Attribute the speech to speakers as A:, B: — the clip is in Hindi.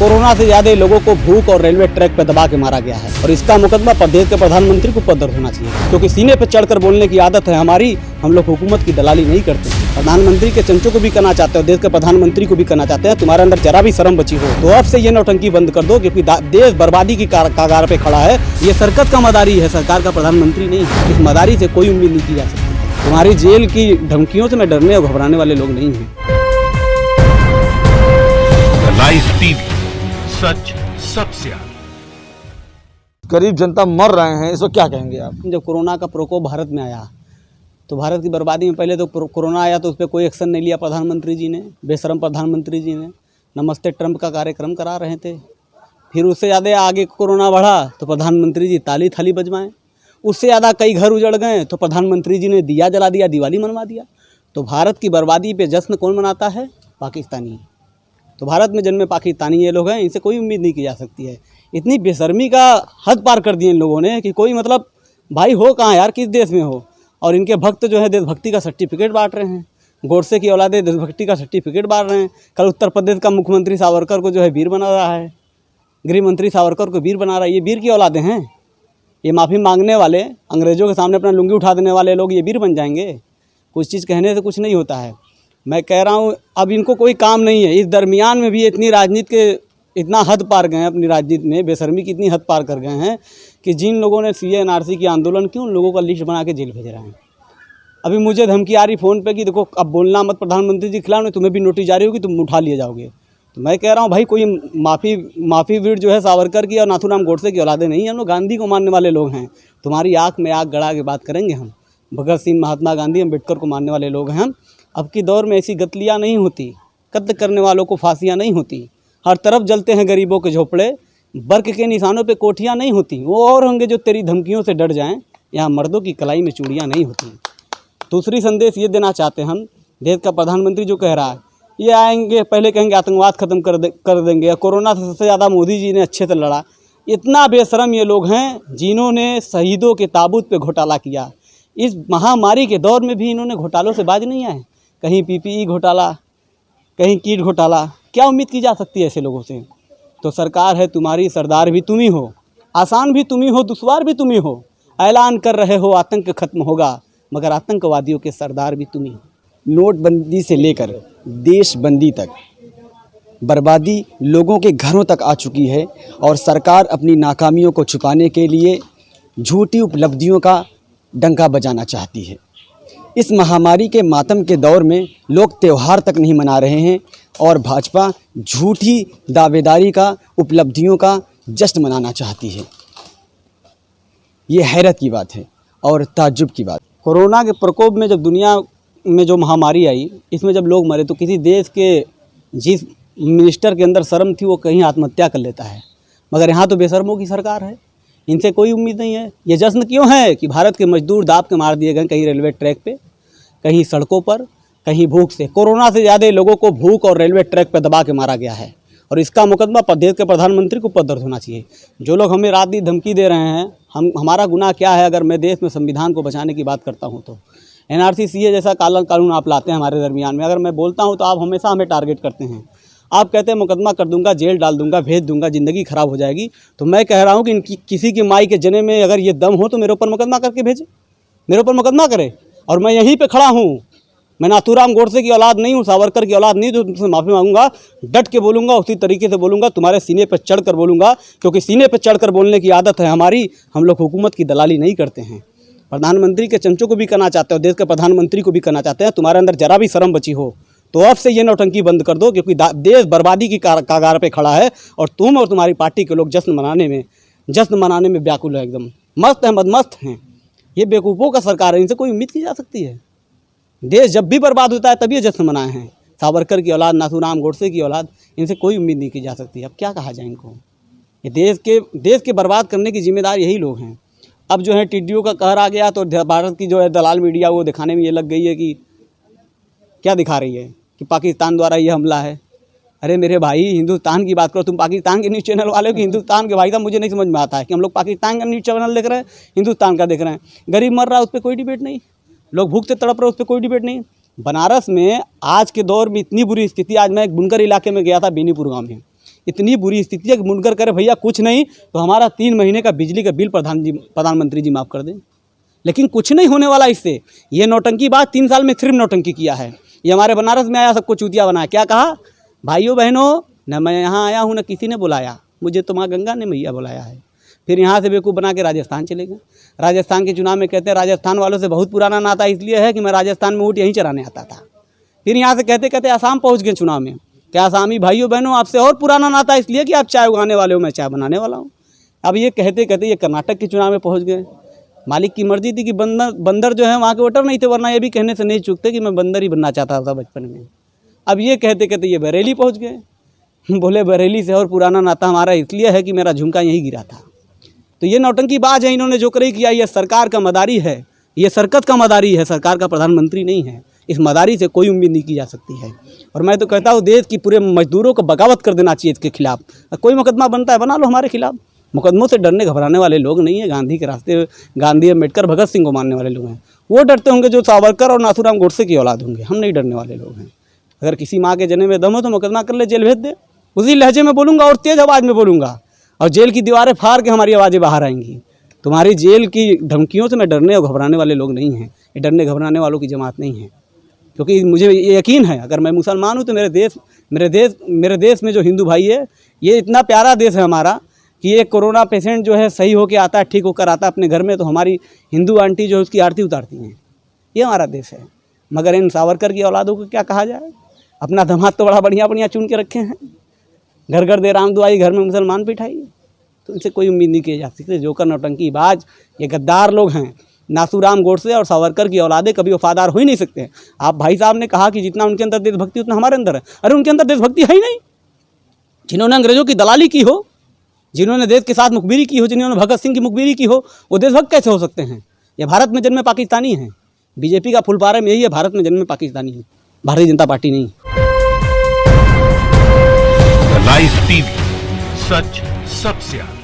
A: कोरोना से ज्यादा लोगों को भूख और रेलवे ट्रैक पर दबा के मारा गया है और इसका मुकदमा प्रदेश के प्रधानमंत्री को दर्ज होना चाहिए, क्योंकि सीने पर चढ़कर बोलने की आदत है हमारी। हम लोग हुकूमत की दलाली नहीं करते। प्रधानमंत्री के चंचों को भी करना चाहते हो, देश के प्रधानमंत्री को भी करना चाहते हैं। तुम्हारे अंदर जरा भी शर्म बची हो तो अब से ये नौटंकी बंद कर दो, क्योंकि देश बर्बादी की कागार पे खड़ा है। ये सर्कस का मदारी है, सरकार का प्रधानमंत्री नहीं है। इस मदारी से कोई उम्मीद नहीं की जा सकती। तुम्हारी जेल की धमकियों से मैं डरने और घबराने वाले लोग नहीं हैं।
B: लाइव टीवी, सच सबसे आगे।
C: गरीब जनता मर रहे हैं, इसको क्या कहेंगे आप?
A: जब कोरोना का प्रकोप भारत में आया तो भारत की बर्बादी में पहले तो कोरोना आया तो उस पर कोई एक्शन नहीं लिया प्रधानमंत्री जी ने। बेशरम प्रधानमंत्री जी ने नमस्ते ट्रंप का कार्यक्रम करा रहे थे। फिर उससे ज़्यादा आगे कोरोना बढ़ा तो प्रधानमंत्री जी ताली थाली बजवाएं। उससे ज़्यादा कई घर उजड़ गए तो प्रधानमंत्री जी ने दिया जला दिया, दिवाली मनवा दिया। तो भारत की बर्बादी पे जश्न कौन मनाता है? पाकिस्तानी। तो भारत में जन्मे पाकिस्तानी ये लोग हैं, इनसे कोई उम्मीद नहीं की जा सकती है। इतनी बेशर्मी का हद पार कर दिए इन लोगों ने कि कोई मतलब भाई हो कहाँ यार, किस देश में हो। और इनके भक्त जो है देशभक्ति का सर्टिफिकेट बांट रहे हैं। गोडसे की औलादे देशभक्ति का सर्टिफिकेट बांट रहे हैं। कल उत्तर प्रदेश का मुख्यमंत्री सावरकर को जो है वीर बना रहा है, गृह मंत्री सावरकर को वीर बना रहा है। ये वीर की औलादे हैं। ये माफ़ी मांगने वाले, अंग्रेज़ों के सामने अपना लुंगी उठा देने वाले लोग ये वीर बन जाएंगे? कुछ चीज़ कहने से कुछ नहीं होता है। मैं कह रहा हूँ अब इनको कोई काम नहीं है। इस दरमियान में भी इतनी राजनीति के इतना हद पार गए हैं, अपनी राजनीति में बेशर्मी की इतनी हद पार कर गए हैं कि जिन लोगों ने CA NRC की आंदोलन की, उन लोगों का लिस्ट बना के जेल भेज रहे हैं। अभी मुझे धमकी आ रही फ़ोन पे कि देखो अब बोलना मत प्रधानमंत्री जी के खिलाफ, नहीं तुम्हें भी नोटिस जारी होगी, तुम उठा लिए जाओगे। तो मैं कह रहा हूँ भाई कोई माफ़ी वीर जो है सावरकर की और नाथूराम गोडसे की औलादे नहीं, हम लोग गांधी को मानने वाले लोग हैं। तुम्हारी आँख में आँख गड़ा के बात करेंगे हम। भगत सिंह, महात्मा गांधी, अम्बेडकर को मानने वाले लोग हैं हम। अब की दौर में ऐसी गतलियाँ नहीं होती, कत्ल करने वालों को फांसियाँ नहीं होती। हर तरफ जलते हैं गरीबों के झोपड़े, बर्क के निशानों पे कोठियाँ नहीं होती। वो और होंगे जो तेरी धमकियों से डर जाएं। यहाँ मर्दों की कलाई में चूड़ियाँ नहीं होती। दूसरी संदेश ये देना चाहते हैं हम, देश का प्रधानमंत्री जो कह रहा है, ये आएंगे पहले कहेंगे आतंकवाद ख़त्म कर देंगे। कोरोना से सबसे ज़्यादा मोदी जी ने अच्छे से लड़ा। इतना बेशरम ये लोग हैं जिन्होंने शहीदों के ताबूत पे घोटाला किया। इस महामारी के दौर में भी इन्होंने घोटालों से बाज नहीं आए। कहीं PPE घोटाला, कहीं किट घोटाला। क्या उम्मीद की जा सकती है ऐसे लोगों से? तो सरकार है तुम्हारी, सरदार भी तुम ही हो, आसान भी तुम ही हो, दुश्वार भी तुम ही हो। ऐलान कर रहे हो आतंक खत्म होगा, मगर आतंकवादियों के सरदार भी तुम ही हो।
D: नोटबंदी से लेकर देशबंदी तक बर्बादी लोगों के घरों तक आ चुकी है और सरकार अपनी नाकामियों को छुपाने के लिए झूठी उपलब्धियों का डंका बजाना चाहती है। इस महामारी के मातम के दौर में लोग त्यौहार तक नहीं मना रहे हैं और भाजपा झूठी दावेदारी का, उपलब्धियों का जश्न मनाना चाहती है। ये हैरत की बात है और ताज्जुब की बात।
A: कोरोना के प्रकोप में जब दुनिया में जो महामारी आई, इसमें जब लोग मरे तो किसी देश के जिस मिनिस्टर के अंदर शर्म थी वो कहीं आत्महत्या कर लेता है। मगर यहाँ तो बेशर्मों की सरकार है, इनसे कोई उम्मीद नहीं है। ये जश्न क्यों है कि भारत के मजदूर दाब के मार दिए गए, कहीं रेलवे ट्रैक पे, कहीं सड़कों पर, कहीं भूख से। कोरोना से ज़्यादा लोगों को भूख और रेलवे ट्रैक पे दबा के मारा गया है और इसका मुकदमा प्रदेश के प्रधानमंत्री को दर्ज होना चाहिए। जो लोग हमें रात दिन धमकी दे रहे हैं, हमारा गुनाह क्या है अगर मैं देश में संविधान को बचाने की बात करता हूँ तो? NRC CA जैसा कानून आप लाते हैं हमारे दरमियान में। अगर मैं बोलता हूँ तो आप हमेशा हमें टारगेट करते हैं। आप कहते हैं मुकदमा कर दूंगा, जेल डाल दूंगा, भेज दूंगा, ज़िंदगी ख़राब हो जाएगी। तो मैं कह रहा हूँ कि इनकी किसी की माई के जने में अगर ये दम हो तो मेरे ऊपर मुकदमा करके भेजे, मेरे ऊपर मुकदमा करे। और मैं यहीं पे खड़ा हूँ। मैं नाथूराम गोडसे की औलाद नहीं हूँ, सावरकर की औलाद नहीं, तो तुमसे माफ़ी मांगूंगा। डट के बोलूँगा, उसी तरीके से बोलूँगा, तुम्हारे सीने पर चढ़ कर बोलूँगा, क्योंकि सीने पर चढ़ कर बोलने की आदत है हमारी। हम लोग हुकूमत की दलाली नहीं करते हैं। प्रधानमंत्री के चंचों को भी करना चाहते हो, देश के प्रधानमंत्री को भी करना चाहते हैं। तुम्हारे अंदर जरा भी शर्म बची हो तो अब से ये नौटंकी बंद कर दो, क्योंकि देश बर्बादी की कागार पे खड़ा है और तुम और तुम्हारी पार्टी के लोग जश्न मनाने में व्याकुल है, एकदम मस्त है, मदमस्त हैं। ये बेवकूफ़ों का सरकार है, इनसे कोई उम्मीद की जा सकती है? देश जब भी बर्बाद होता है तभी ये जश्न मनाए हैं। सावरकर की औलाद, नाथूराम गोडसे की औलाद, इनसे कोई उम्मीद नहीं की जा सकती। अब क्या कहा जाए इनको? ये देश के बर्बाद करने की जिम्मेदार यही लोग हैं। अब जो है टिड्डियों का कहर आ गया तो भारत की जो है दलाल मीडिया वो दिखाने में ये लग गई है कि क्या दिखा रही है कि पाकिस्तान द्वारा ये हमला है। अरे मेरे भाई, हिंदुस्तान की बात करो। तुम पाकिस्तान के न्यूज़ चैनल वाले हो कि हिंदुस्तान के? भाई साहब मुझे नहीं समझ में आता है कि हम लोग पाकिस्तान का न्यूज़ चैनल देख रहे हैं, हिंदुस्तान का देख रहे हैं। गरीब मर रहा है उस पर कोई डिबेट नहीं, लोग भूख से तड़प रहे उस पर कोई डिबेट नहीं। बनारस में आज के दौर में इतनी बुरी स्थिति, आज मैं एक बुनकर इलाके में गया था, बेनीपुर गाँव में, इतनी बुरी स्थिति है कि मुनकर करे भैया कुछ नहीं तो हमारा 3 महीने का बिजली का बिल प्रधानमंत्री जी माफ़ कर दें, लेकिन कुछ नहीं होने वाला इससे। ये नौटंकी बात 3 साल में सिर्फ नौटंकी किया है। ये हमारे बनारस में आया, सबको चूतिया बनाया। क्या कहा, भाइयों बहनों, न मैं यहाँ आया हूँ न किसी ने बुलाया, मुझे तो माँ गंगा ने मैया बुलाया है। फिर यहाँ से बेवकूफ़ बना के राजस्थान चले गए। राजस्थान के चुनाव में कहते हैं राजस्थान वालों से बहुत पुराना नाता इसलिए है कि मैं राजस्थान में ऊँट यहीं चराने आता था। फिर यहाँ से कहते कहते आसाम पहुँच गए चुनाव में। क्या आसामी भाइयों बहनों, आपसे और पुराना नाता इसलिए कि आप चाय उगाने वाले हो, मैं चाय बनाने वाला हूँ। अब ये कहते कहते ये कर्नाटक के चुनाव में पहुँच गए। मालिक की मर्जी थी कि बंदर जो है वहाँ के वोटर नहीं थे, वरना ये भी कहने से नहीं चूकते कि मैं बंदर ही बनना चाहता था बचपन में। अब ये कहते कहते ये बरेली पहुँच गए। बोले बरेली से और पुराना नाता हमारा इसलिए है कि मेरा झुमका यहीं गिरा था। तो ये नौटंकी बाज है, इन्होंने जो करे किया। ये सरकार का मदारी है, ये सरकत का मदारी है, सरकार का प्रधानमंत्री नहीं है। इस मदारी से कोई उम्मीद नहीं की जा सकती है। और मैं तो कहता हूँ देश की पूरे मजदूरों को बगावत कर देना चाहिए इसके खिलाफ। कोई मुकदमा बनता है बना लो हमारे खिलाफ। मुकदमों से डरने घबराने वाले लोग नहीं है। गांधी के रास्ते, गांधी अम्बेडकर भगत सिंह को मानने वाले लोग हैं। वो डरते होंगे जो सावरकर और नाथूराम गोडसे की औलाद होंगे। हम नहीं डरने वाले लोग हैं। अगर किसी माँ के जने में दम हो तो मुकदमा कर ले, जेल भेज दे। उसी लहजे में बोलूँगा और तेज़ आवाज़ में बोलूँगा और जेल की दीवारें फाड़ के हमारी आवाज़ें बाहर आएंगी। तुम्हारी जेल की धमकियों से मैं डरने और घबराने वाले लोग नहीं हैं। ये डरने घबराने वालों की जमात नहीं है। क्योंकि मुझे ये यकीन है, अगर मैं मुसलमान हूँ तो मेरे देश में जो हिंदू भाई है, ये इतना प्यारा देश है हमारा कि एक कोरोना पेशेंट जो है सही होकर आता है, ठीक होकर आता है अपने घर में, तो हमारी हिंदू आंटी जो है उसकी आरती उतारती हैं। ये हमारा देश है। मगर इन सावरकर की औलादों को क्या कहा जाए। अपना दामाद तो बड़ा बढ़िया बढ़िया चुन के रखे हैं। घर घर दे राम दुआई, घर में मुसलमान बिठाई। तो इनसे कोई उम्मीद नहीं की जा सकती। जोकर नौटंकी बाज, ये गद्दार लोग हैं। नाथूराम गोडसे और सावरकर की औलादे कभी वफादार हो ही नहीं सकते। आप भाई साहब ने कहा कि जितना उनके अंदर देशभक्ति उतना हमारे अंदर है। अरे उनके अंदर देशभक्ति है ही नहीं। जिन्होंने अंग्रेजों की दलाली की हो, जिन्होंने देश के साथ मुखबिरी की हो, जिन्होंने भगत सिंह की मुखबिरी की हो, वो देशभक्त कैसे हो सकते हैं। ये भारत में जन्मे पाकिस्तानी हैं। बीजेपी का फुलपारा में यही है, भारत में जन्मे पाकिस्तानी है, भारतीय जनता पार्टी नहीं।
B: लाइव टीवी, सच सबसे आगे।